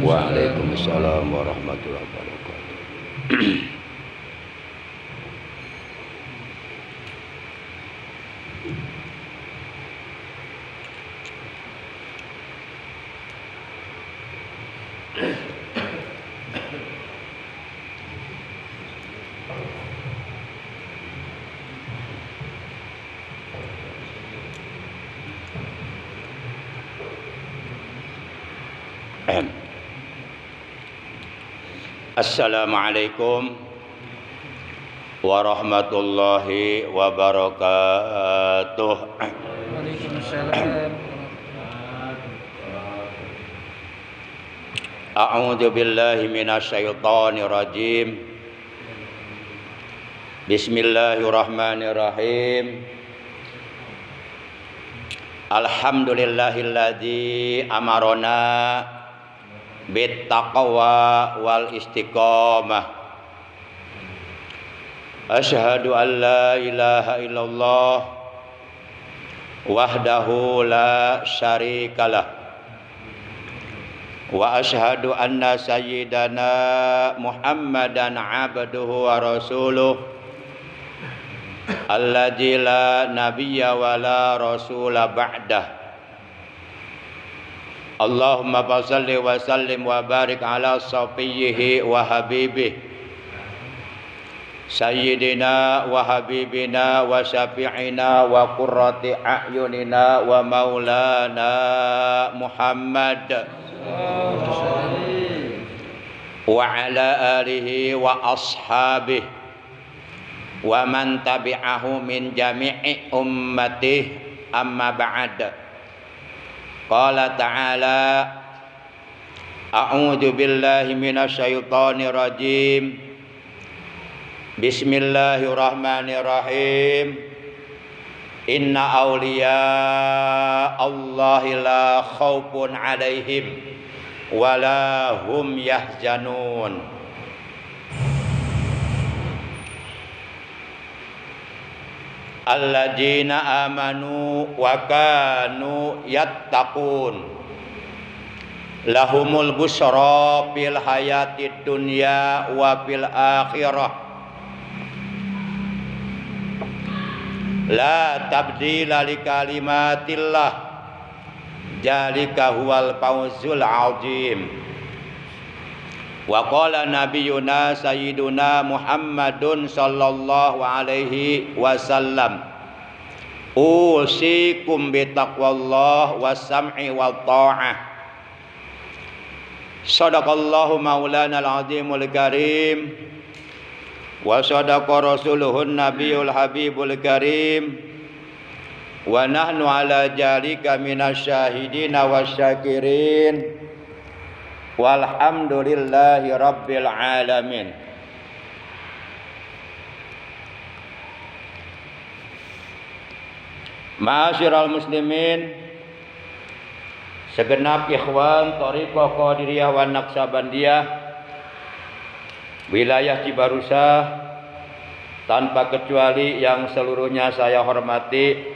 Waalaikumsalam warahmatullahi wabarakatuh. Assalamualaikum warahmatullahi wabarakatuh. Waalaikumsalam. A'udzu billahi minasyaitonir rajim. Bismillahirrahmanirrahim. Alhamdulillahilladzi amarona bittaqwa wal istiqamah. Asyhadu an la ilaha illallah wahdahu la syarikalah wa asyhadu anna sayyidana Muhammadan abduhu wa rasuluh alladzi la nabiyya wa la rasula ba'dah. Allahumma salli wa sallim wa barik ala safiyhi wa habibih sayyidina wa habibina wa syafi'ina wa qurrati a'yunina wa maulana Muhammad wa ala alihi wa ashabihi wa man tabi'ahu min jami'i ummatihi amma ba'd. Qala ta'ala a'udzu billahi minasyaitonir rajim. Bismillahirrahmanirrahim. Inna awliya Allahi la khaufun 'alaihim wa la hum yahzanun. Alladzina amanu wa kanu yattaqun lahumul busra fil hayatid dunya wa fil akhirah la tabdila li kalimatillah dzalika huwal fawzul azim. Wa qala nabiyuna sayyiduna Muhammadun sallallahu alaihi wasallam usikum bitaqwallah was-sam'i wat ta'ah. Shadaqallahu maulana al-azimul karim wa sadaqa rasuluhun nabiyul habibul karim wa nahnu ala jalika minasyahidina wasyakirin walhamdulillahi rabbil alamin. Ma'asyiral muslimin, segenap ikhwan thariqah Qadiriyah wa Naqsabandiyah wilayah Cibarusah tanpa kecuali yang seluruhnya saya hormati,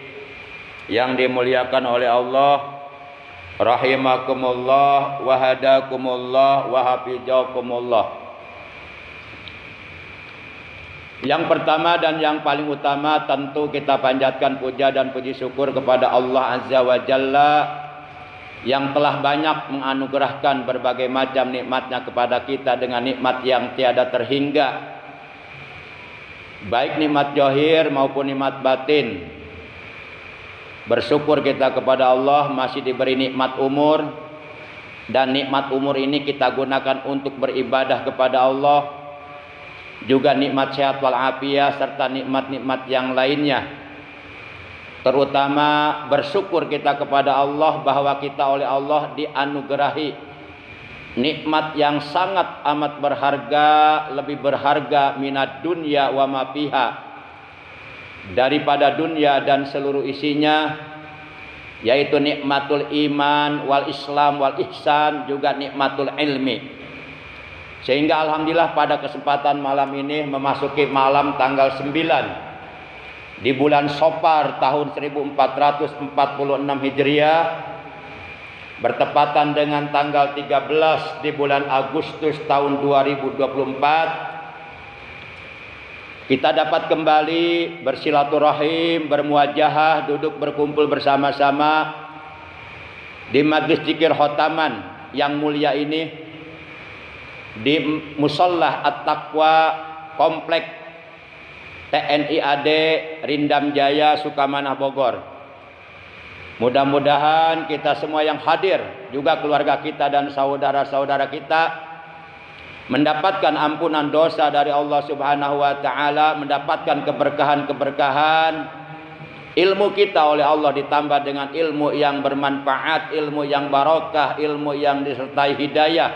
yang dimuliakan oleh Allah, rahimakumullah wa hadakumullah wa hafizakumullah. Yang pertama dan yang paling utama tentu kita panjatkan puja dan puji syukur kepada Allah Azza wa Jalla yang telah banyak menganugerahkan berbagai macam nikmatnya kepada kita dengan nikmat yang tiada terhingga, baik nikmat zahir maupun nikmat batin. Bersyukur kita kepada Allah masih diberi nikmat umur, dan nikmat umur ini kita gunakan untuk beribadah kepada Allah, juga nikmat sehat wal afiat serta nikmat-nikmat yang lainnya. Terutama bersyukur kita kepada Allah bahwa kita oleh Allah dianugerahi nikmat yang sangat amat berharga, lebih berharga minad dunya wa ma fiha, daripada dunia dan seluruh isinya, yaitu nikmatul iman wal islam wal ihsan, juga nikmatul ilmi. Sehingga alhamdulillah pada kesempatan malam ini memasuki malam tanggal 9 di bulan Safar tahun 1446 Hijriah, bertepatan dengan tanggal 13 di bulan Agustus tahun 2024, kita dapat kembali bersilaturahim, bermuajahah, duduk berkumpul bersama-sama di majlis zikir khotaman yang mulia ini di Musholla At-Taqwa Komplek TNI AD Rindam Jaya Sukamanah Bogor. Mudah-mudahan kita semua yang hadir, juga keluarga kita dan saudara-saudara kita, mendapatkan ampunan dosa dari Allah Subhanahu wa taala, mendapatkan keberkahan-keberkahan, ilmu kita oleh Allah ditambah dengan ilmu yang bermanfaat, ilmu yang barokah, ilmu yang disertai hidayah,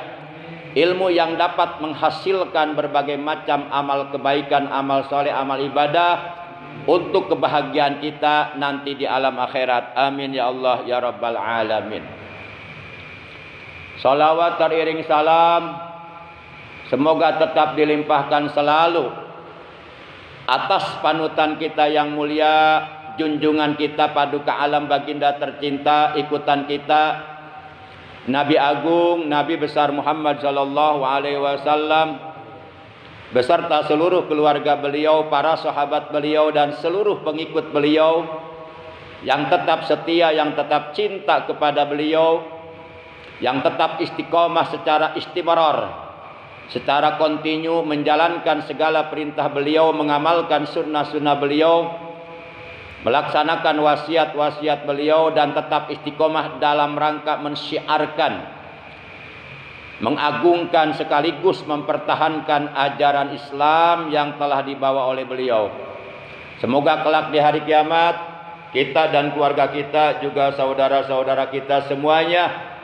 ilmu yang dapat menghasilkan berbagai macam amal kebaikan, amal soleh, amal ibadah untuk kebahagiaan kita nanti di alam akhirat. Amin ya Allah ya Rabbal Alamin. Salawat teriring salam semoga tetap dilimpahkan selalu atas panutan kita yang mulia, junjungan kita, paduka alam baginda tercinta, ikutan kita, Nabi Agung, Nabi besar Muhammad sallallahu alaihi wasallam beserta seluruh keluarga beliau, para sahabat beliau dan seluruh pengikut beliau yang tetap setia, yang tetap cinta kepada beliau, yang tetap istiqomah secara istimrar, secara kontinu menjalankan segala perintah beliau, mengamalkan sunnah-sunnah beliau, melaksanakan wasiat-wasiat beliau dan tetap istiqomah dalam rangka mensyiarkan, mengagungkan sekaligus mempertahankan ajaran Islam yang telah dibawa oleh beliau. Semoga kelak di hari kiamat kita dan keluarga kita, juga saudara-saudara kita semuanya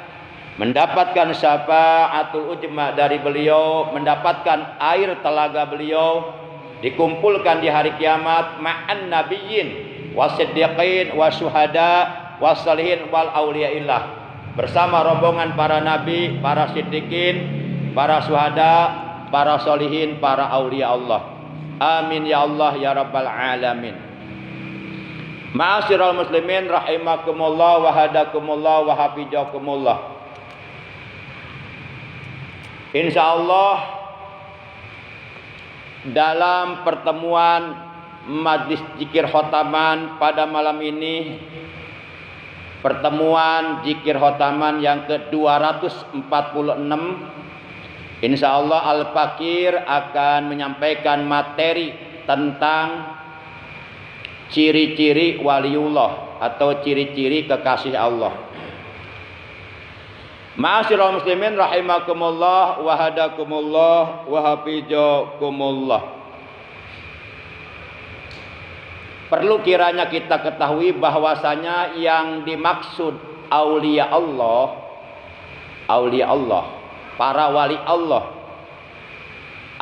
mendapatkan syafaatul ujma dari beliau, mendapatkan air telaga beliau, dikumpulkan di hari kiamat ma'an nabiyyin wasiddiqin wasyuhada wassalihin wal auliyaillah, bersama rombongan para nabi, para siddiqin, para syuhada, para solihin, para aulia Allah. Amin ya Allah ya Rabbal Alamin. Ma'asyiral muslimin rahimakumullah wa hadakumullah wa hafizakumullah. Insyaallah dalam pertemuan majlis zikir khotaman pada malam ini, pertemuan zikir khotaman yang ke-246, insyaallah Al-Fakir akan menyampaikan materi tentang ciri-ciri waliullah atau ciri-ciri kekasih Allah. Ma'asyiral muslimin rahimakumullah wa hadakumullah wa hafizakumullah. Perlu kiranya kita ketahui bahwasanya yang dimaksud aulia Allah, para wali Allah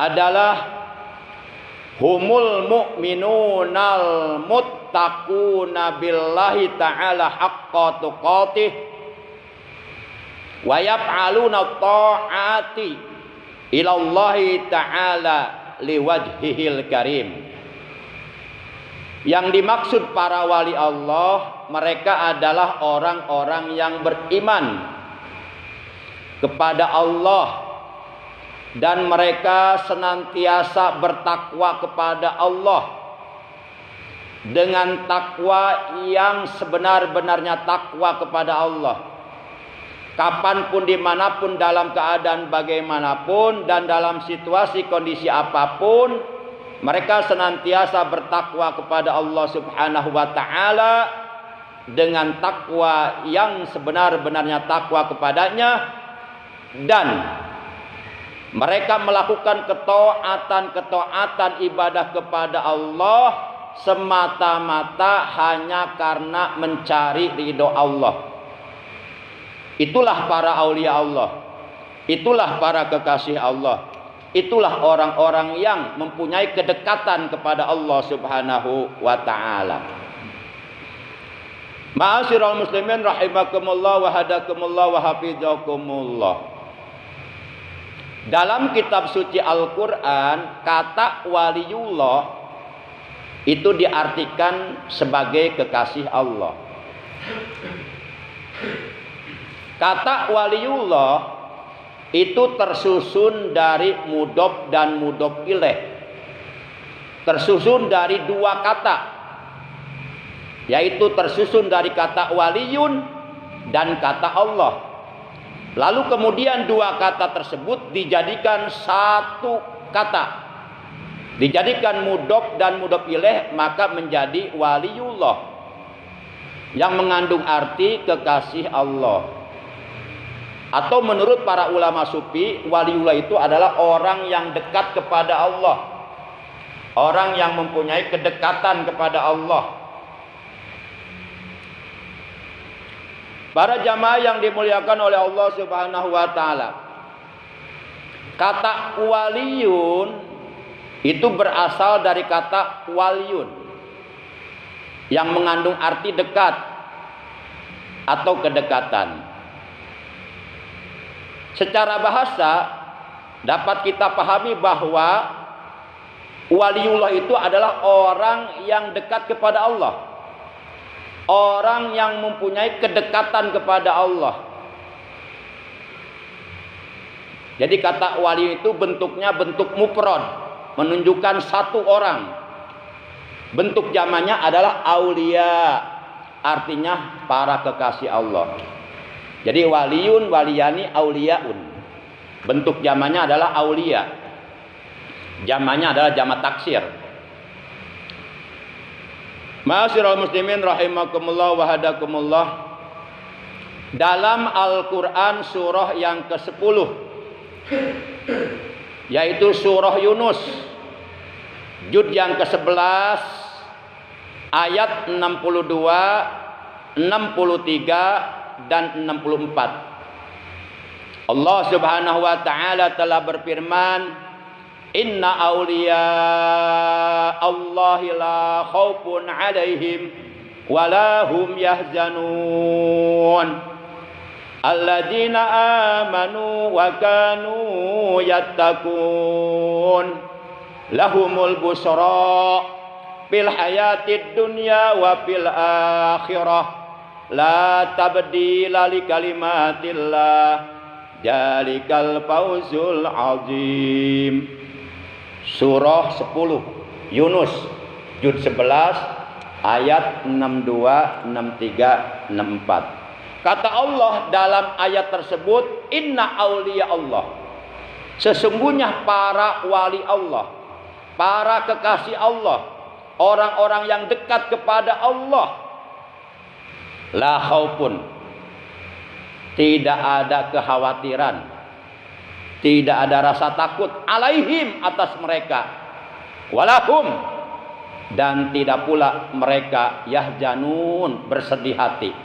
adalah humul mu'minunal muttaquna billahi ta'ala haqqa tuqatih wa yaf'aluna ta'ati ilallahi ta'ala liwajhihil karim. Yang dimaksud para wali Allah, mereka adalah orang-orang yang beriman kepada Allah dan mereka senantiasa bertakwa kepada Allah dengan takwa yang sebenar-benarnya takwa kepada Allah. Kapanpun, dimanapun, dalam keadaan bagaimanapun dan dalam situasi kondisi apapun, mereka senantiasa bertakwa kepada Allah Subhanahu wa taala dengan takwa yang sebenar-benarnya takwa kepadanya, dan mereka melakukan ketaatan ibadah kepada Allah semata-mata hanya karena mencari ridho Allah. Itulah para aulia Allah, itulah para kekasih Allah, itulah orang-orang yang mempunyai kedekatan kepada Allah Subhanahu wa taala. Ma'asyiral muslimin rahimakumullah wa hadakumullah wa hafizakumullah. Dalam kitab suci Al-Qur'an, kata waliullah itu diartikan sebagai kekasih Allah. Kata waliullah itu tersusun dari mudhof dan mudhof ilaih. Tersusun dari dua kata, yaitu tersusun dari kata waliyun dan kata Allah. Lalu kemudian dua kata tersebut dijadikan satu kata, dijadikan mudhof dan mudhof ilaih, maka menjadi waliullah yang mengandung arti kekasih Allah. Atau menurut para ulama sufi, waliullah itu adalah orang yang dekat kepada Allah, orang yang mempunyai kedekatan kepada Allah. Para jamaah yang dimuliakan oleh Allah Subhanahu wa taala, kata waliyun itu berasal dari kata waliyun yang mengandung arti dekat atau kedekatan. Secara bahasa dapat kita pahami bahwa waliullah itu adalah orang yang dekat kepada Allah, orang yang mempunyai kedekatan kepada Allah. Jadi kata wali itu bentuknya bentuk mufrad, menunjukkan satu orang. Bentuk jamannya adalah aulia, artinya para kekasih Allah. Jadi waliyun, waliyani, auliaun. Bentuk jamannya adalah aulia. Jamannya adalah jamak taksir. Ma'asyiral muslimin rahimakumullah wa hadakumullah. Dalam Al-Qur'an surah yang ke-10, yaitu surah Yunus, juz yang ke-11 ayat 62, 63 dan 64. Allah Subhanahu wa taala telah berfirman, Inna awliya Allahi la khawfun alaihim wa la hum yahzanun alladzina amanu wa kanu yattaqun lahumul busra fil hayatid dunya wa fil akhirah la tabdila li kalimatillah jalikal fawzul azim. Surah 10 Yunus juz 11 ayat 62, 63, 64. Kata Allah dalam ayat tersebut, Inna awliya Allah, sesungguhnya para wali Allah, para kekasih Allah, orang-orang yang dekat kepada Allah, la khaufun, tidak ada kekhawatiran, tidak ada rasa takut, alaihim, atas mereka, walahum, dan tidak pula mereka yahjanun, bersedih hati.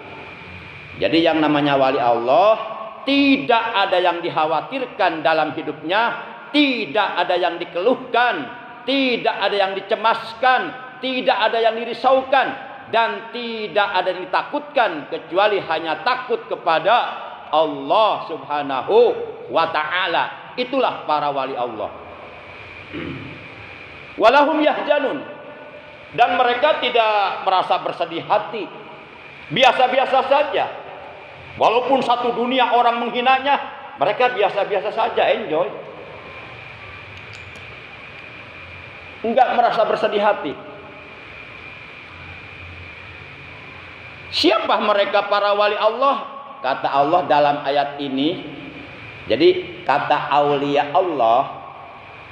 Jadi yang namanya wali Allah, tidak ada yang dikhawatirkan dalam hidupnya, tidak ada yang dikeluhkan, tidak ada yang dicemaskan, tidak ada yang dirisaukan, dan tidak ada yang ditakutkan, kecuali hanya takut kepada Allah Subhanahu wa ta'ala. Itulah para wali Allah. Walahum yahjanun, dan mereka tidak merasa bersedih hati, biasa-biasa saja. Walaupun satu dunia orang menghinanya, mereka biasa-biasa saja, enjoy. Enggak merasa bersedih hati. Siapa mereka para wali Allah? Kata Allah dalam ayat ini, jadi kata aulia Allah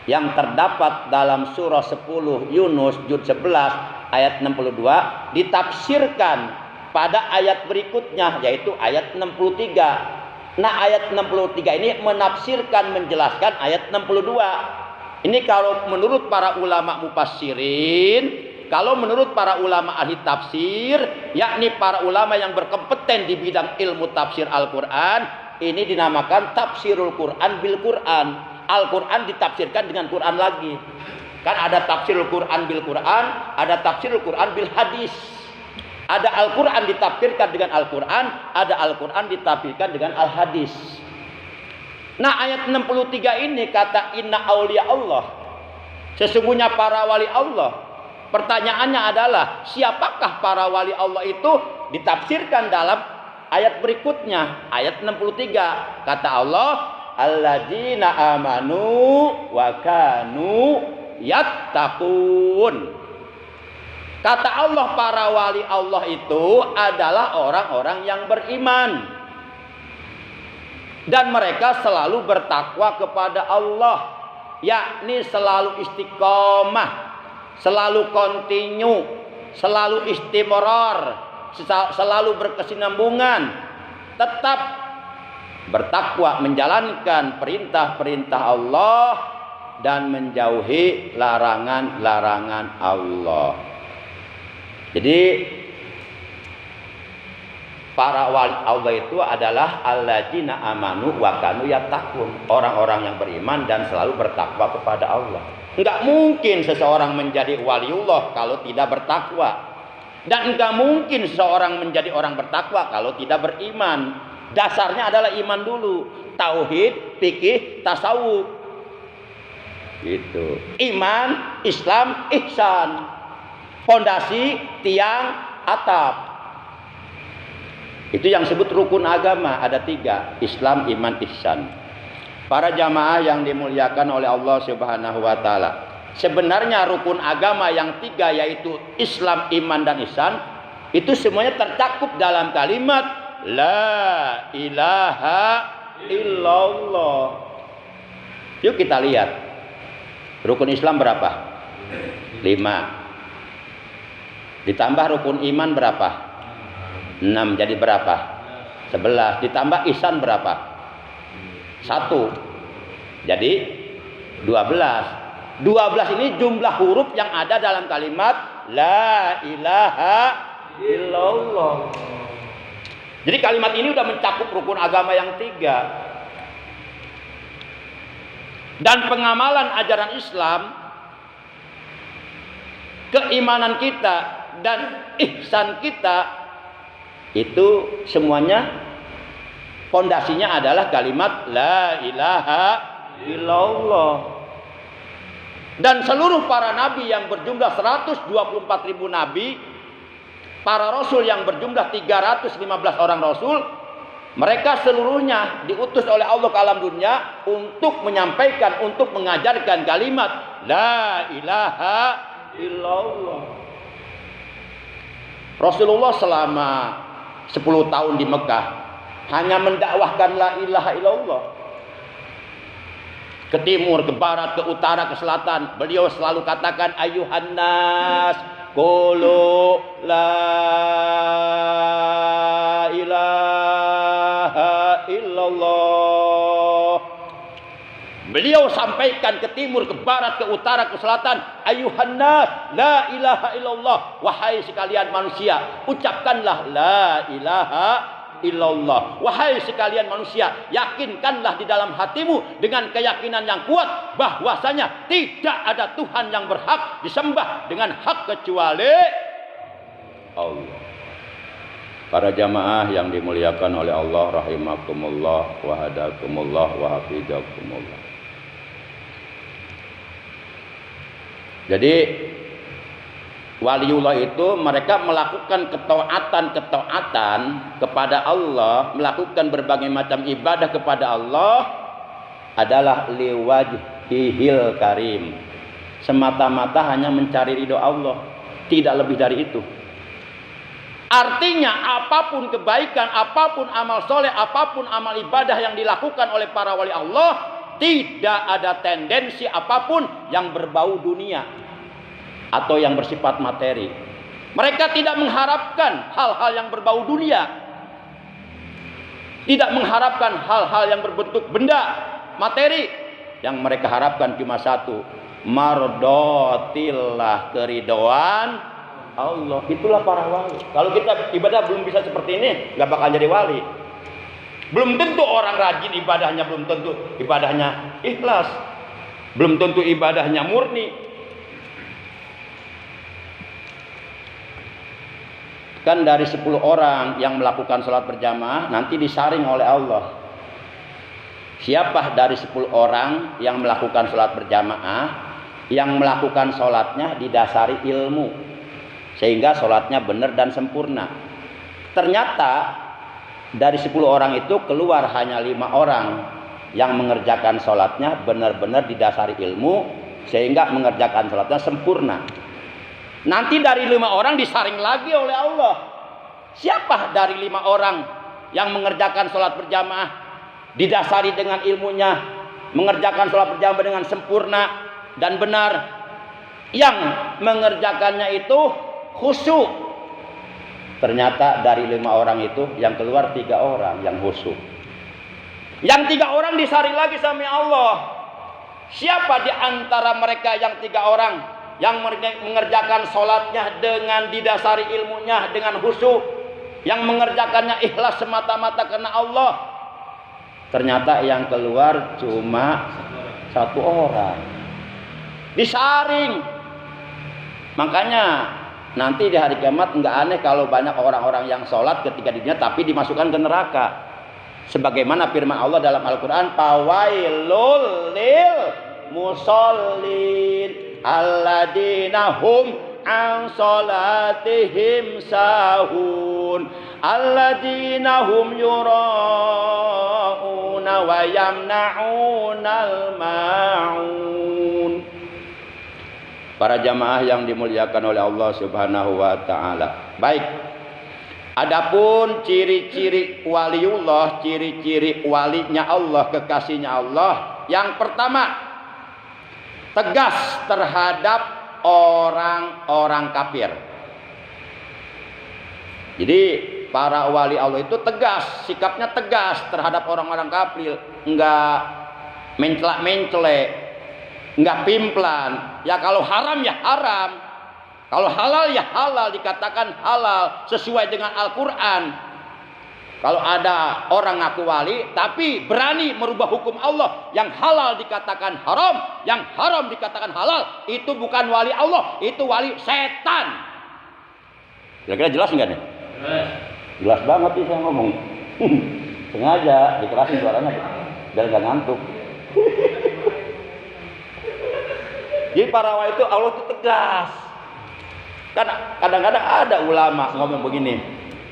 yang terdapat dalam surah 10 Yunus juz 11 ayat 62 ditafsirkan pada ayat berikutnya, yaitu ayat 63. Nah, ayat 63 ini menafsirkan, menjelaskan ayat 62. Ini kalau menurut para ulama mufassirin, kalau menurut para ulama ahli tafsir, yakni para ulama yang berkompeten di bidang ilmu tafsir Al-Quran, ini dinamakan tafsirul Quran bil Quran. Al-Quran ditafsirkan dengan Quran lagi. Kan ada tafsirul Quran bil Quran, ada tafsirul Quran bil hadis. Ada Al-Quran ditafsirkan dengan Al-Quran, ada Al-Quran ditafsirkan dengan Al-Hadis. Nah, ayat 63 ini kata inna auliya Allah, sesungguhnya para wali Allah. Pertanyaannya adalah, siapakah para wali Allah itu? Ditafsirkan dalam ayat berikutnya, ayat 63. Kata Allah, alladzina amanu wa kanu yattaqun. Kata Allah, para wali Allah itu adalah orang-orang yang beriman dan mereka selalu bertakwa kepada Allah, yakni selalu istiqomah, selalu kontinu, selalu istimrar, selalu berkesinambungan, tetap bertakwa, menjalankan perintah-perintah Allah dan menjauhi larangan-larangan Allah. Jadi para wali Allah itu adalah alladzina amanu wa kanu yattaqun, orang-orang yang beriman dan selalu bertakwa kepada Allah. Enggak mungkin seseorang menjadi waliullah kalau tidak bertakwa. Dan enggak mungkin seseorang menjadi orang bertakwa kalau tidak beriman. Dasarnya adalah iman dulu, tauhid, fikih, tasawuf. Gitu. Iman, Islam, ihsan. Fondasi, tiang, atap. Itu yang disebut rukun agama, ada 3, Islam, iman, ihsan. Para jamaah yang dimuliakan oleh Allah Subhanahu wa taala. Sebenarnya rukun agama yang 3 yaitu Islam, iman, dan ihsan itu semuanya tercakup dalam kalimat la ilaha illallah. Yuk kita lihat. Rukun Islam berapa? 5. Ditambah rukun iman berapa? 6. Jadi berapa? 11. Ditambah ihsan berapa? 1. Jadi 12. 12 ini jumlah huruf yang ada dalam kalimat la ilaha illallah. Jadi kalimat ini sudah mencakup rukun agama yang 3. Dan pengamalan ajaran Islam, keimanan kita dan ihsan kita itu semuanya fondasinya adalah kalimat la ilaha illallah. Dan seluruh para nabi yang berjumlah 124.000 nabi, para rasul yang berjumlah 315 orang rasul, mereka seluruhnya diutus oleh Allah ke alam dunia untuk menyampaikan, untuk mengajarkan kalimat la ilaha illallah. Rasulullah selama 10 tahun di Mekah hanya mendakwahkan la ilaha illallah. Ke timur, ke barat, ke utara, ke selatan, beliau selalu katakan ayuhan nas qulu la ilaha illallah. Beliau sampaikan ke timur, ke barat, ke utara, ke selatan, ayuhan nas la ilaha illallah, wahai sekalian manusia, ucapkanlah la ilaha illallah. Wahai sekalian manusia, yakinkanlah di dalam hatimu dengan keyakinan yang kuat bahwasanya tidak ada Tuhan yang berhak disembah dengan hak kecuali Allah. Para jamaah yang dimuliakan oleh Allah rahimakumullah wa hadakumullah wa hafizakumullah. Jadi waliullah itu mereka melakukan ketaatan kepada Allah, melakukan berbagai macam ibadah kepada Allah adalah liwajhihil karim. Semata-mata hanya mencari ridho Allah, tidak lebih dari itu. Artinya apapun kebaikan, apapun amal soleh, apapun amal ibadah yang dilakukan oleh para wali Allah, tidak ada tendensi apapun yang berbau dunia atau yang bersifat materi. Mereka tidak mengharapkan hal-hal yang berbau dunia, tidak mengharapkan hal-hal yang berbentuk benda, materi. Yang mereka harapkan cuma satu, mardotillah, keridhaan Allah. Itulah para wali. Kalau kita ibadah belum bisa seperti ini, nggak bakal jadi wali. Belum tentu orang rajin ibadahnya, belum tentu ibadahnya ikhlas, belum tentu ibadahnya murni. Kan dari 10 orang yang melakukan sholat berjamaah nanti disaring oleh Allah. Siapa dari 10 orang yang melakukan sholat berjamaah, yang melakukan sholatnya didasari ilmu, sehingga sholatnya benar dan sempurna. Ternyata dari 10 orang itu keluar hanya 5 orang yang mengerjakan sholatnya benar-benar didasari ilmu sehingga mengerjakan sholatnya sempurna. Nanti dari 5 orang disaring lagi oleh Allah. Siapa dari 5 orang yang mengerjakan sholat berjamaah didasari dengan ilmunya, mengerjakan sholat berjamaah dengan sempurna dan benar, yang mengerjakannya itu khusyuk? Ternyata dari 5 orang itu yang keluar 3 orang yang khusyuk. Yang 3 orang disaring lagi sama Allah. Siapa di antara mereka yang 3 orang yang mengerjakan sholatnya dengan didasari ilmunya, dengan khusyuk, yang mengerjakannya ikhlas semata-mata karena Allah? Ternyata yang keluar cuma 1 orang. Disaring. Makanya nanti di hari kiamat nggak aneh kalau banyak orang-orang yang sholat ketika di dunia tapi dimasukkan ke neraka. Sebagaimana firman Allah dalam Al-Quran, fawailul lil musallin alladzina hum an sholatihim sahun alladzina hum yura'una wa yamna'unal ma'un. Para jamaah yang dimuliakan oleh Allah Subhanahu wa taala. Baik. Adapun ciri-ciri waliullah, ciri-ciri walinya Allah, kekasihnya Allah. Yang pertama, tegas terhadap orang-orang kafir. Jadi para wali Allah itu tegas, sikapnya tegas terhadap orang-orang kafir, enggak mencelak-mencelek, enggak pimplan. Ya kalau haram ya haram. Kalau halal ya halal, dikatakan halal sesuai dengan Al-Quran. Kalau ada orang ngaku wali tapi berani merubah hukum Allah, yang halal dikatakan haram, yang haram dikatakan halal, itu bukan wali Allah, itu wali setan. Kira-kira jelas enggak nih? Jelas banget sih saya ngomong. Sengaja dikerasin suaranya biar gak ngantuk. Jadi para wali itu Allah itu tegas. Kan kadang-kadang ada ulama ngomong begini.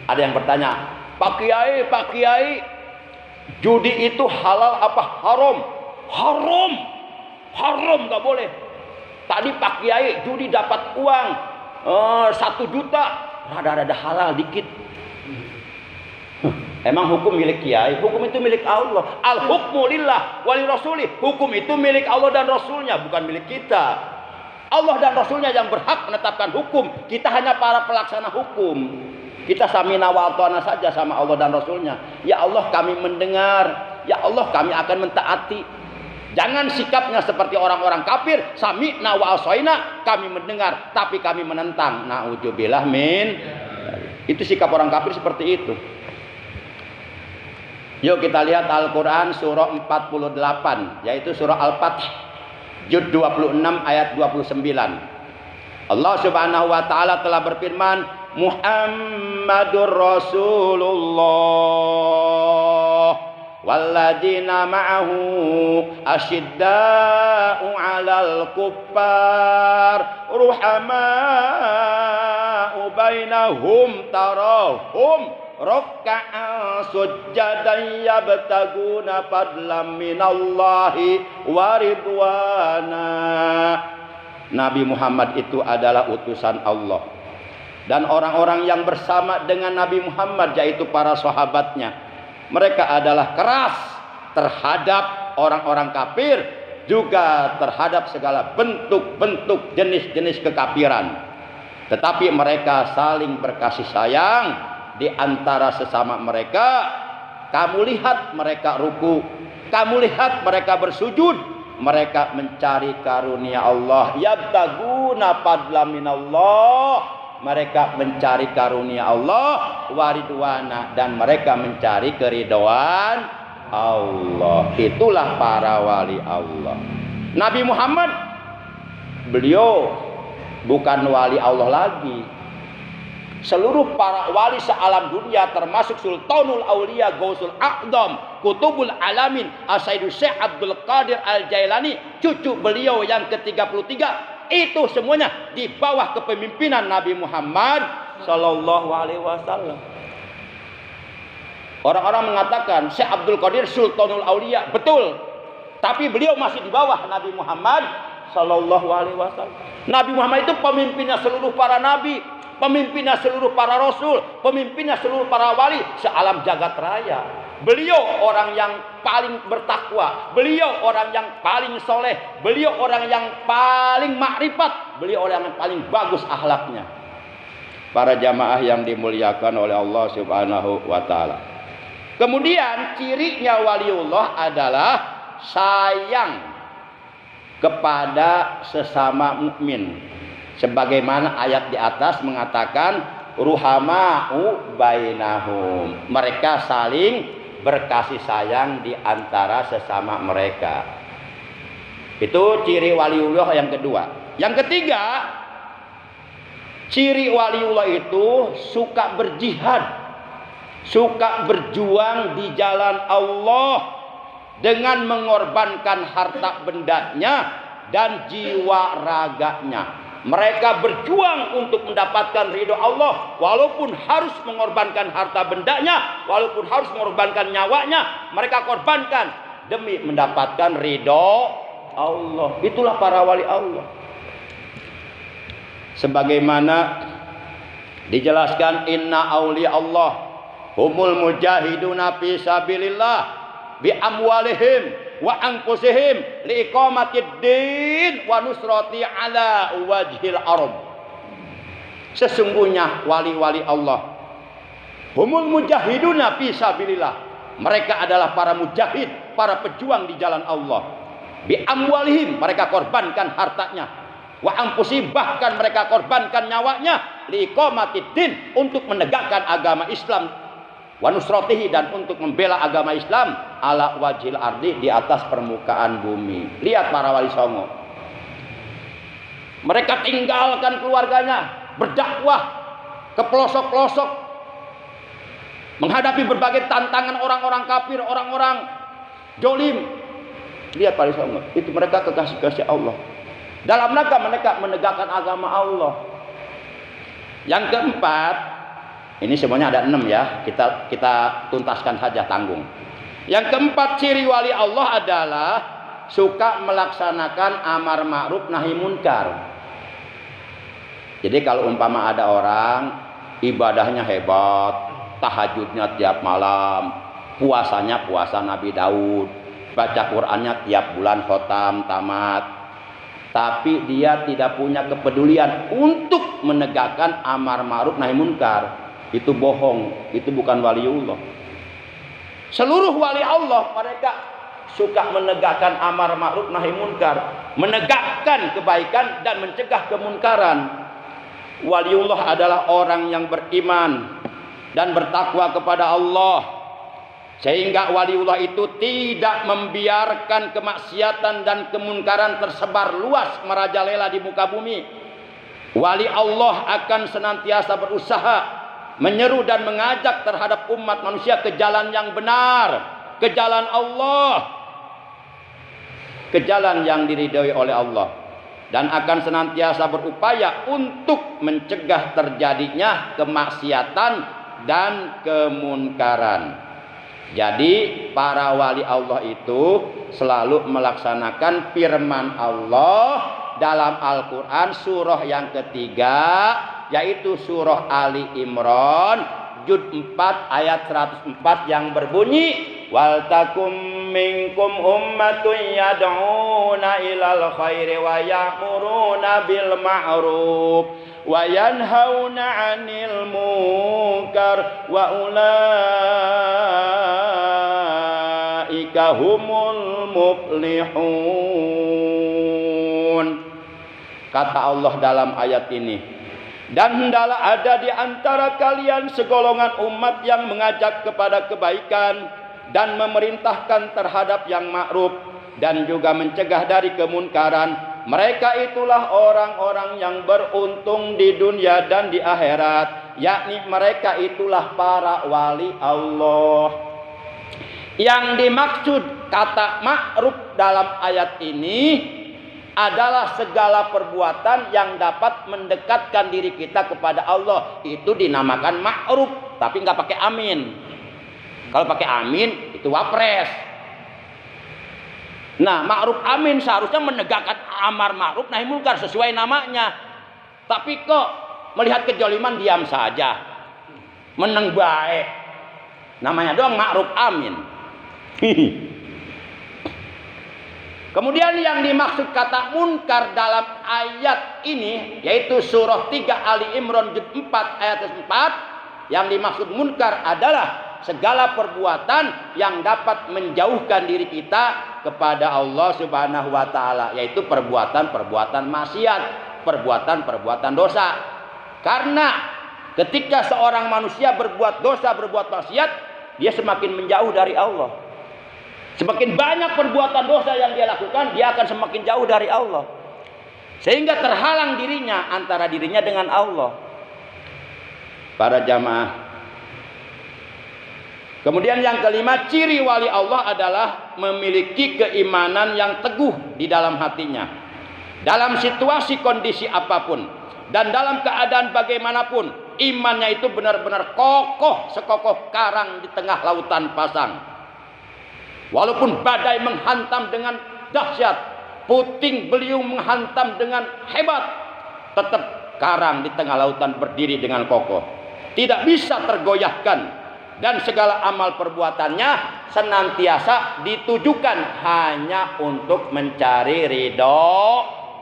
Ada yang bertanya, Pak Kiai, judi itu halal apa haram? Haram gak boleh. Tadi Pak Kiai judi dapat uang 1 juta, rada-rada halal dikit. Emang hukum milik Kiai? Hukum itu milik Allah. Al hukmu lillah wali rasulih. Hukum itu milik Allah dan Rasulnya, bukan milik kita. Allah dan Rasulnya yang berhak menetapkan hukum. Kita hanya para pelaksana hukum. Kita samina wa ata'na saja sama Allah dan Rasulnya. Ya Allah kami mendengar. Ya Allah kami akan mentaati. Jangan sikapnya seperti orang-orang kafir. Sami'na wa asaina. Kami mendengar tapi kami menentang. Na'udzubillah min. Itu sikap orang kafir seperti itu. Yuk kita lihat Al-Quran surah 48. Yaitu surah Al-Fatih. Juz 26 ayat 29. Allah Subhanahu wa taala telah berfirman, Muhammadur Rasulullah walladzina ma'ahu asyidda'u 'alal kuffar ruhama'u bainahum tarahum ruk'an sujjadan yabtaguna fadlan minallahi wa ridwana. Nabi Muhammad itu adalah utusan Allah. Dan orang-orang yang bersama dengan Nabi Muhammad, yaitu para sahabatnya, mereka adalah keras terhadap orang-orang kafir, juga terhadap segala bentuk-bentuk jenis-jenis kekafiran. Tetapi mereka saling berkasih sayang di antara sesama mereka. Kamu lihat mereka ruku, kamu lihat mereka bersujud, mereka mencari karunia Allah. Yabtaguna fadlan minallah, mereka mencari karunia Allah, waridwana, dan mereka mencari keridhaan Allah. Itulah para wali Allah. Nabi Muhammad, beliau bukan wali Allah lagi. Seluruh para wali sealam dunia termasuk Sultanul Aulia Gausul A'dham Kutubul Alamin As-Sayyidu Syekh Abdul Qadir Al-Jailani, cucu beliau yang ke-33, itu semuanya di bawah kepemimpinan Nabi Muhammad sallallahu alaihi wasallam. Orang-orang mengatakan Syekh Abdul Qadir Sultanul Aulia, betul. Tapi beliau masih di bawah Nabi Muhammad sallallahu alaihi wasallam. Nabi Muhammad itu pemimpinnya seluruh para nabi, pemimpinnya seluruh para rasul, pemimpinnya seluruh para wali sealam jagat raya. Beliau orang yang paling bertakwa, beliau orang yang paling soleh, beliau orang yang paling makrifat, beliau orang yang paling bagus akhlaknya. Para jamaah yang dimuliakan oleh Allah Subhanahu wa taala. Kemudian cirinya waliullah adalah sayang kepada sesama mukmin. Sebagaimana ayat di atas mengatakan ruhama'u bainahum. Mereka saling berkasih sayang di antara sesama mereka. Itu ciri waliullah yang kedua. Yang ketiga, ciri waliullah itu suka berjihad. Suka berjuang di jalan Allah dengan mengorbankan harta bendanya dan jiwa raganya. Mereka berjuang untuk mendapatkan ridho Allah, walaupun harus mengorbankan harta bendanya, walaupun harus mengorbankan nyawanya, mereka korbankan demi mendapatkan ridho Allah. Itulah para wali Allah. Sebagaimana dijelaskan, inna auliya Allah humul mujahiduna fi sabilillah bi amwalihim wa anfusihim li iqamatid din wa nusrati ala wajhil ardh. Sesungguhnya wali-wali Allah humul mujahiduna fi sabilillah. Mereka adalah para mujahid, para pejuang di jalan Allah. Bi amwalihim, mereka korbankan hartanya. Wa anfusihim, bahkan mereka korbankan nyawanya li iqamatid din, untuk menegakkan agama Islam. Wa nusratihi, dan untuk membela agama Islam ala wajhil ardi, di atas permukaan bumi. Lihat para wali songo. Mereka tinggalkan keluarganya, berdakwah ke pelosok-pelosok, menghadapi berbagai tantangan orang-orang kafir, orang-orang dolim. Lihat para wali songo, itu mereka kekasih-kasih Allah. Dalam rangka mereka menegakkan agama Allah. Yang keempat, ini semuanya ada 6 ya. Kita tuntaskan saja, tanggung. Yang keempat, ciri wali Allah adalah suka melaksanakan amar ma'ruf nahi munkar. Jadi kalau umpama ada orang ibadahnya hebat, tahajudnya tiap malam, puasanya puasa Nabi Daud, baca Qur'annya tiap bulan khotam tamat, tapi dia tidak punya kepedulian untuk menegakkan amar ma'ruf nahi munkar, itu bohong, itu bukan waliullah. Seluruh wali Allah mereka suka menegakkan amar ma'ruf nahi munkar, menegakkan kebaikan dan mencegah kemunkaran. Waliullah adalah orang yang beriman dan bertakwa kepada Allah, sehingga waliullah itu tidak membiarkan kemaksiatan dan kemunkaran tersebar luas merajalela di muka bumi. Wali Allah akan senantiasa berusaha menyeru dan mengajak terhadap umat manusia ke jalan yang benar, ke jalan Allah, ke jalan yang diridhoi oleh Allah, dan akan senantiasa berupaya untuk mencegah terjadinya kemaksiatan dan kemunkaran. Jadi para wali Allah itu selalu melaksanakan firman Allah dalam Al-Quran surah yang ketiga, yaitu surah Ali Imran juz 4 ayat 104 yang berbunyi, wal takum minkum ummatun yad'una ilal khairi wa ya'muruna bil ma'ruf wa yanhauna 'anil munkar wa ulaika humul muflihun. Kata Allah dalam ayat ini, dan hendaklah ada di antara kalian segolongan umat yang mengajak kepada kebaikan dan memerintahkan terhadap yang ma'ruf dan juga mencegah dari kemunkaran. Mereka itulah orang-orang yang beruntung di dunia dan di akhirat, yakni mereka itulah para wali Allah. Yang dimaksud kata ma'ruf dalam ayat ini adalah segala perbuatan yang dapat mendekatkan diri kita kepada Allah. Itu dinamakan ma'ruf, tapi nggak pakai amin. Kalau pakai amin itu wapres. Nah, ma'ruf amin seharusnya menegakkan amar ma'ruf nahi munkar sesuai namanya. Tapi kok melihat kejoliman diam saja, meneng baik. Namanya doang ma'ruf amin. Kemudian yang dimaksud kata munkar dalam ayat ini yaitu surah 3 Ali Imran juz 4 ayat 4. Yang dimaksud munkar adalah segala perbuatan yang dapat menjauhkan diri kita kepada Allah Subhanahu wa taala, yaitu perbuatan-perbuatan maksiat, perbuatan-perbuatan dosa. Karena ketika seorang manusia berbuat dosa, berbuat maksiat, dia semakin menjauh dari Allah. Semakin banyak perbuatan dosa yang dia lakukan, dia akan semakin jauh dari Allah. Sehingga terhalang dirinya antara dirinya dengan Allah. Para jamaah. Kemudian yang kelima, ciri wali Allah adalah memiliki keimanan yang teguh di dalam hatinya. Dalam situasi kondisi apapun dan dalam keadaan bagaimanapun, imannya itu benar-benar kokoh sekokoh karang di tengah lautan pasang. Walaupun badai menghantam dengan dahsyat, puting beliung menghantam dengan hebat, tetap karang di tengah lautan berdiri dengan kokoh, tidak bisa tergoyahkan. Dan segala amal perbuatannya senantiasa ditujukan hanya untuk mencari ridho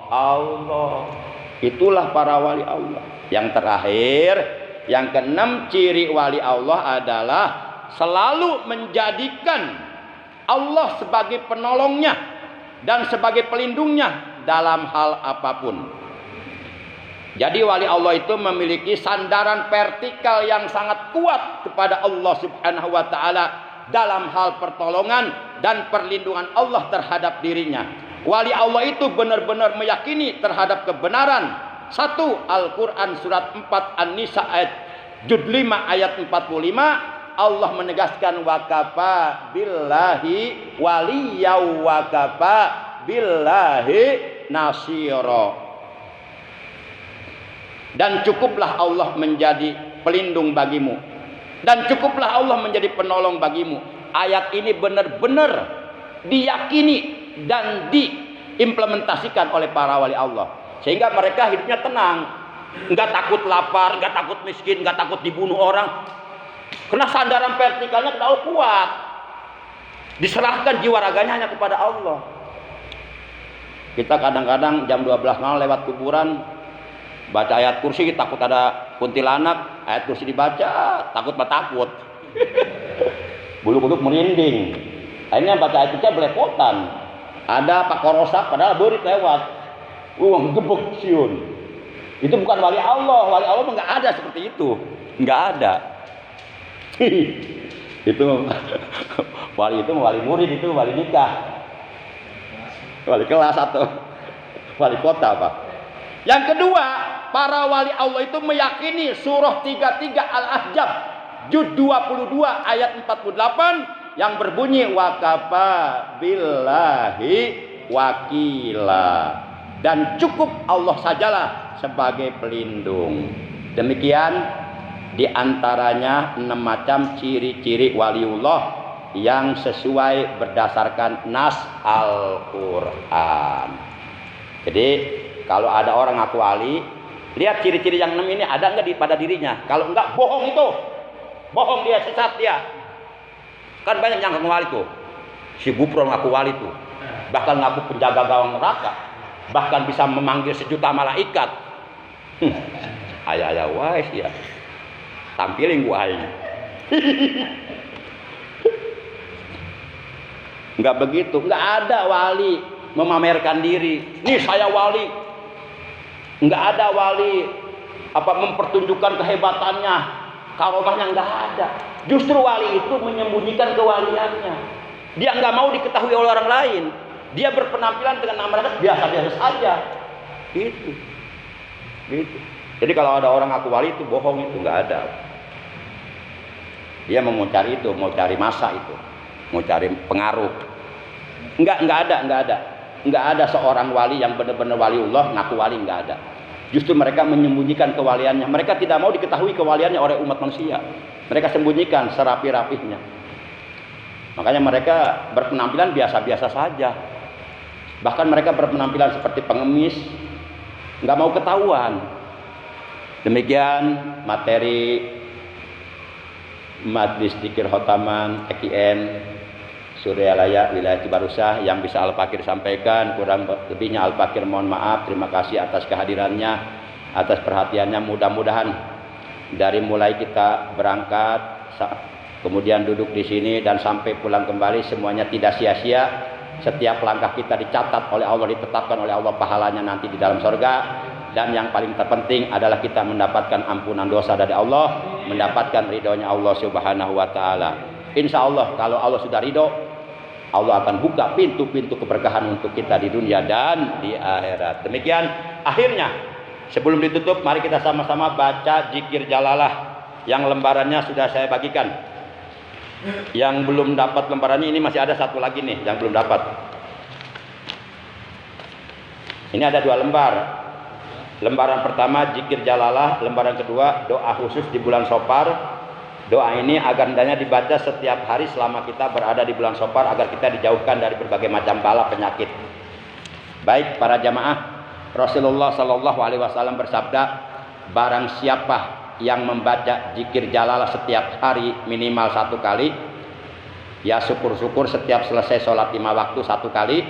Allah. Itulah para wali Allah. Yang terakhir, yang keenam, ciri wali Allah adalah selalu menjadikan Allah sebagai penolongnya dan sebagai pelindungnya dalam hal apapun. Jadi wali Allah itu memiliki sandaran vertikal yang sangat kuat kepada Allah Subhanahu wa taala dalam hal pertolongan dan perlindungan Allah terhadap dirinya. Wali Allah itu benar-benar meyakini terhadap kebenaran. 1. Al-Qur'an surat 4 An-Nisa ayat juz 5 ayat 45, Allah menegaskan wa kafa billahi waliyya wa kafa billahi nasira. Dan cukuplah Allah menjadi pelindung bagimu, dan cukuplah Allah menjadi penolong bagimu. Ayat ini benar-benar diyakini dan diimplementasikan oleh para wali Allah, sehingga mereka hidupnya tenang, nggak takut lapar, nggak takut miskin, nggak takut dibunuh orang. Karena sandaran vertikalnya terlalu kuat, diserahkan jiwa raganya hanya kepada Allah. Kita kadang-kadang jam 12 malam lewat kuburan, baca ayat kursi, takut ada kuntilanak, ayat kursi dibaca, takut. Bulu-bulu merinding. Akhirnya baca ayat kursi belepotan. Ada Pak Korosak padahal berit lewat. Gebek siun. Itu bukan wali Allah. Wali Allah enggak ada seperti itu. Enggak ada. Itu wali murid, itu wali nikah. Wali kelas atau wali kota, Pak. Yang kedua, para wali Allah itu meyakini surah 33 Al-Ahzab juz 22 ayat 48 yang berbunyi wa kafa billahi wakila, dan cukup Allah sajalah sebagai pelindung. Demikian diantaranya 6 macam ciri-ciri waliullah yang sesuai berdasarkan nas Al-Quran. Jadi kalau ada orang ngaku wali, lihat ciri-ciri yang 6 ini ada enggak pada dirinya. Kalau enggak, bohong itu. Bohong dia, sesat dia. Kan banyak yang ngaku wali tuh. Si Gupro ngaku wali tuh. Bahkan ngaku penjaga gawang neraka. Bahkan bisa memanggil sejuta malaikat. Ayah wais ya. Tampilin gua aing. Enggak begitu, enggak ada wali memamerkan diri. Nih saya wali. Enggak ada wali mempertunjukkan kehebatannya, karomahnya, enggak ada. Justru wali itu menyembunyikan kewaliannya. Dia enggak mau diketahui oleh orang lain. Dia berpenampilan dengan nama biasa-biasa saja. Gitu. Jadi kalau ada orang ngaku wali itu bohong, itu enggak ada. Dia mau cari itu, mau cari masa itu, mau cari pengaruh. Enggak ada. Enggak ada seorang wali yang benar-benar waliullah ngaku wali, enggak ada. Justru mereka menyembunyikan kewaliannya. Mereka tidak mau diketahui kewaliannya oleh umat manusia. Mereka sembunyikan serapi-rapihnya. Makanya mereka berpenampilan biasa-biasa saja. Bahkan mereka berpenampilan seperti pengemis, nggak mau ketahuan. Demikian materi Majlis Dzikir Khotaman EKN Suryalaya Wilayah Cibarusah yang bisa Al-Fakir sampaikan. Kurang lebihnya Al-Fakir mohon maaf. Terima kasih atas kehadirannya, atas perhatiannya. Mudah-mudahan dari mulai kita berangkat, kemudian duduk di sini dan sampai pulang kembali, semuanya tidak sia-sia. Setiap langkah kita dicatat oleh Allah, ditetapkan oleh Allah pahalanya nanti di dalam surga. Dan yang paling terpenting adalah kita mendapatkan ampunan dosa dari Allah, mendapatkan ridhonya Allah Subhanahu wa taala. Insya Allah kalau Allah sudah ridho, Allah akan buka pintu-pintu keberkahan untuk kita di dunia dan di akhirat. Demikian akhirnya, sebelum ditutup mari kita sama-sama baca zikir jalalah yang lembarannya sudah saya bagikan. Yang belum dapat lembarannya ini masih ada satu lagi nih yang belum dapat. Ini ada 2 lembar. Lembaran pertama zikir jalalah, lembaran kedua doa khusus di bulan Safar. Doa ini agar hendaknya dibaca setiap hari selama kita berada di bulan Safar agar kita dijauhkan dari berbagai macam bala penyakit. Baik para jamaah, Rasulullah Shallallahu Alaihi Wasallam bersabda, barang siapa yang membaca zikir jalalah setiap hari minimal 1 kali, ya syukur-syukur setiap selesai sholat 5 waktu 1 kali,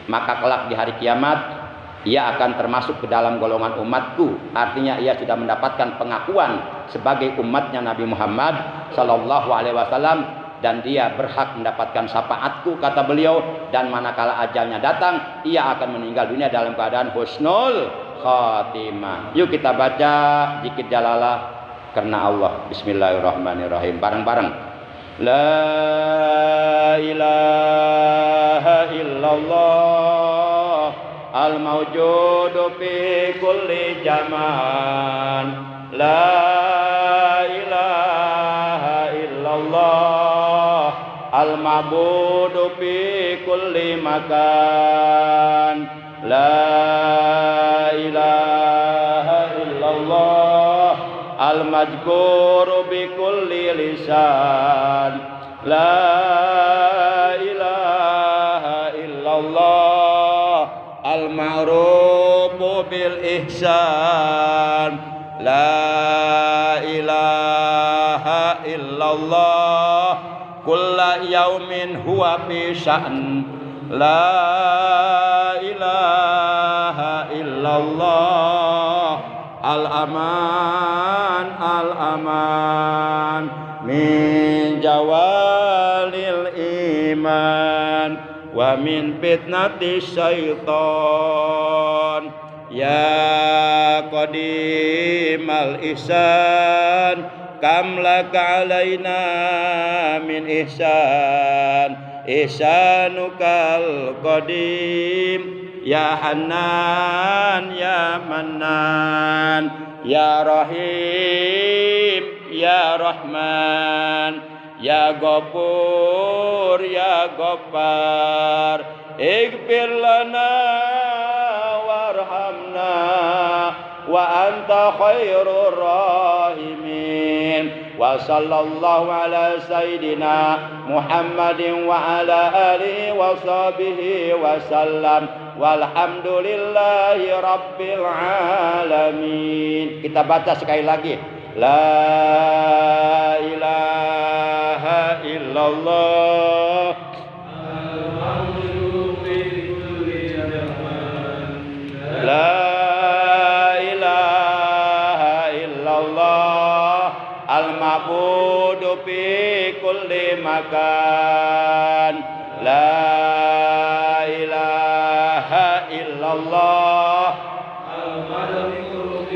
maka kelak di hari kiamat ia akan termasuk ke dalam golongan umatku. Artinya ia sudah mendapatkan pengakuan sebagai umatnya Nabi Muhammad Sallallahu Alaihi Wasallam, dan dia berhak mendapatkan syafaatku, kata beliau. Dan manakala ajalnya datang, ia akan meninggal dunia dalam keadaan husnul khatimah. Yuk kita baca zikir jalalah karena Allah. Bismillahirrahmanirrahim. Bareng-bareng. La ilaha illallah al-mawjudu fi kulli zaman. La ilaha illallah al-ma'budu fi kulli makan. La ilaha illallah al-madhkuru bi kulli lisan. La ilaha illallah al-ma'rufu bil ihsan. La ilaha illallah kulla yaumin huwa fi sya'n. La ilaha illallah al-aman al-aman min jawalil iman wa min fitnati syaitan. Ya qadimal ihsan kam laka alaina min ihsan. Ihsanukal qadim. Ya Hanan ya Mannan ya Rahim ya Rahman ya Ghafur ya Ghaffar. Ighfir lana warhamna wa anta khairur rahimin. Wa sallallahu ala sayyidina Muhammadin wa ala alihi wa sahbihi wa sallam. Walhamdulillahi rabbil alamin. Kita baca sekali lagi. La ilaha illallah. La ilaha illallah al-ma'budu fi kulli makan. La ilaha illallah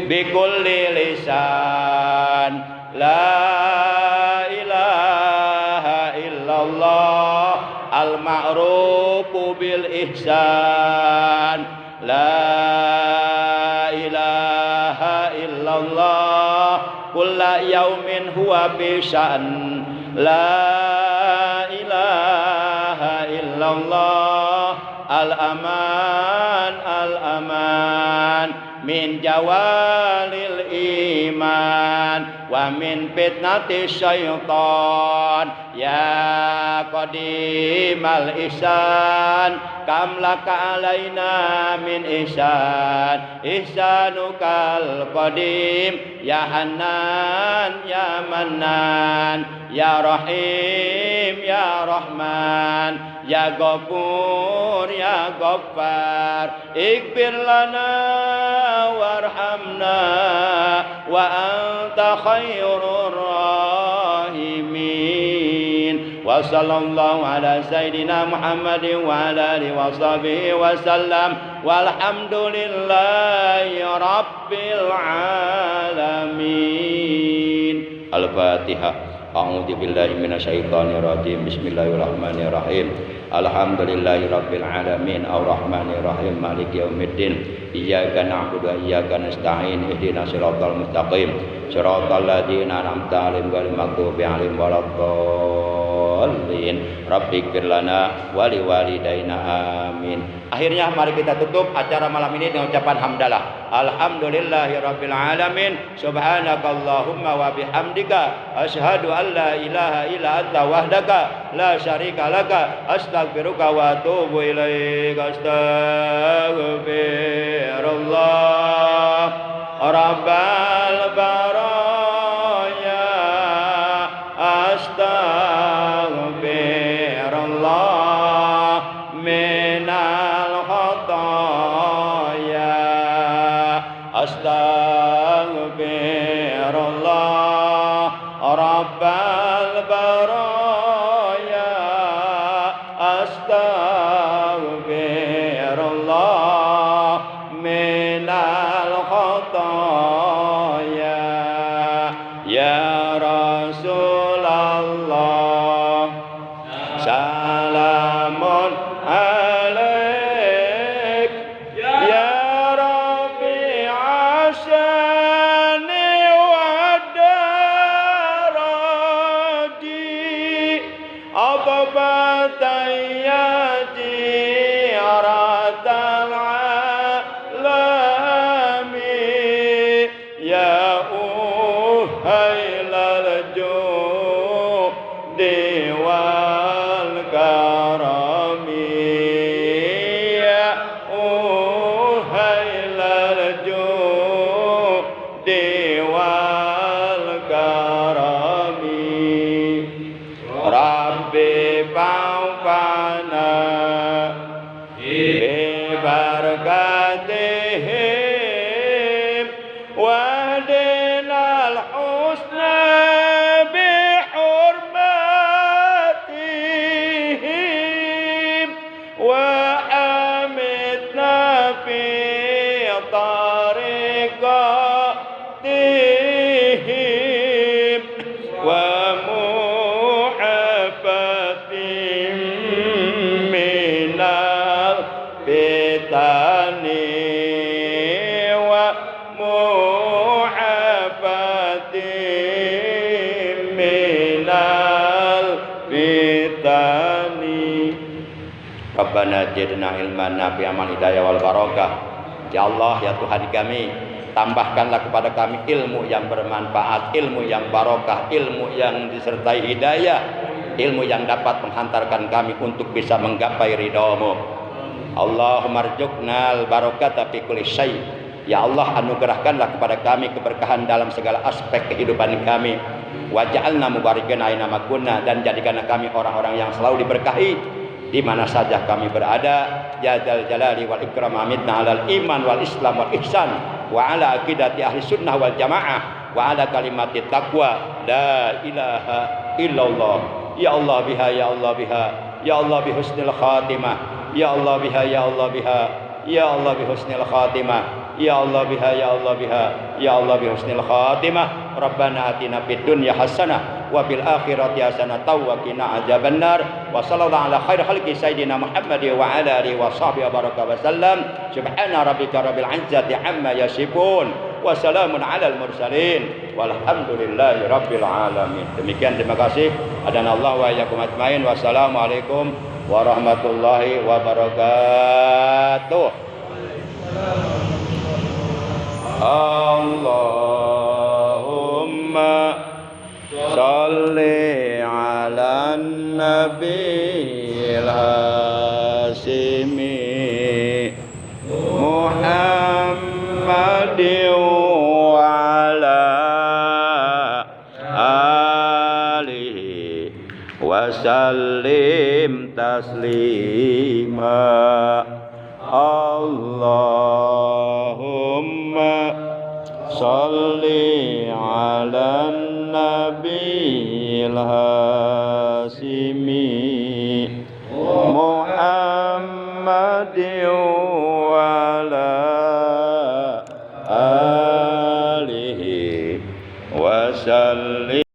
bi kulli lisan. La ilaha illallah al-ma'rufu bil ihsan. La ilaha illallah kulla yaumin huwa bi sya'n. La ilaha illallah al-aman al-aman min jawalil iman wa min fitnatis syaitan ya qadimal ihsan kam laka alaina min ihsan ihsanukal qadim ya Hanan ya Mannan ya Rahim ya Rahman ya Ghafur ya Ghaffar ighfir lana warhamna wa anta khairur rahimin wa sallallahu ala sayyidina Muhammadin wa ala alihi wa sahbihi wa sallam walhamdulillahi rabbil alamin. Al-Fatihah. A'udzu billahi minasyaitonir rajim. Bismillahirrahmanirrahim. Alhamdulillahirabbil alamin arrahmanir rahim maliki yaumiddin. Iyyaka na'budu wa iyyaka nasta'in. Ihdinas siratal mustaqim. Siratal ladzina an'amta 'alaihim ghairil maghdubi 'alaihim waladdallin. Rabbighfir lana wa liwalidayna amin. Akhirnya mari kita tutup acara malam ini dengan ucapan hamdalah. Alhamdulillahirabbil alamin. Subhanakallahumma wa bihamdika asyhadu an la ilaha illa anta wahdaka la syarika laka astaghfiruka wa atubu ilaik. Astaghfirullah rabbal baraya astaghfirullah minal khataya astaghfirullah rabbal baraya astaghfirullah minal khataya ya Rasulullah salamun alaik ya Rabbi asyani wa daraji ababatayati aratal alami ya uhailal judi wal karami ya uhailal judi wal karami Rabbi fa'fana bi barakatihim wahdinal husna bi hurmatihim wa amitna fi tariqatihim wa mu'afatim minal fitani wa mu'afatim minal fitani. Rabbana zidna ilman nafi'an wal hidayah wal barakah. Ya Allah ya Tuhan kami, tambahkanlah kepada kami ilmu yang bermanfaat, ilmu yang barokah, ilmu yang disertai hidayah, ilmu yang dapat menghantarkan kami untuk bisa menggapai ridha-Mu. Allahumma rzuqnal barakata fi kulli syai. Ya Allah, anugerahkanlah kepada kami keberkahan dalam segala aspek kehidupan kami. Waj'alna mubarakan aina ma kunna, dan jadikanlah kami orang-orang yang selalu diberkahi di mana saja kami berada. Ya dzal jalali wal ikram, amitna alal iman wal islam wal ihsan wa ala aqidati ahli sunnah wal jamaah wa ala kalimati taqwa la ilaha illallah. Ya Allah biha, ya Allah biha, ya Allah bi husnil khatimah, ya Allah biha, ya Allah biha, ya Allah bi husnil khatimah, ya Allah biha, ya Allah biha, ya Allah bi husnil khatimah. Rabbana atina fid dunya hasanah wa fil akhirati hasanah wa qina adzabannar. Wa sallallahu ala khairi khalqi sayyidina Muhammad wa ala alihi wa sahbihi wa baraka wa sallam. Subhana rabbika rabbil izzati amma yasifun wa salamun alal mursalin walhamdulillahi rabbil alamin. Demikian, terima kasih. Adana Allah wa iyyakum ajmain. Wassalamualaikum warahmatullahi wabarakatuh. Allahumma sholli ala nabiyil hasimi Muhammadin wa ala alihi wa sallim taslima Allahumma sholli ala nabiyil hasimi Muhammadin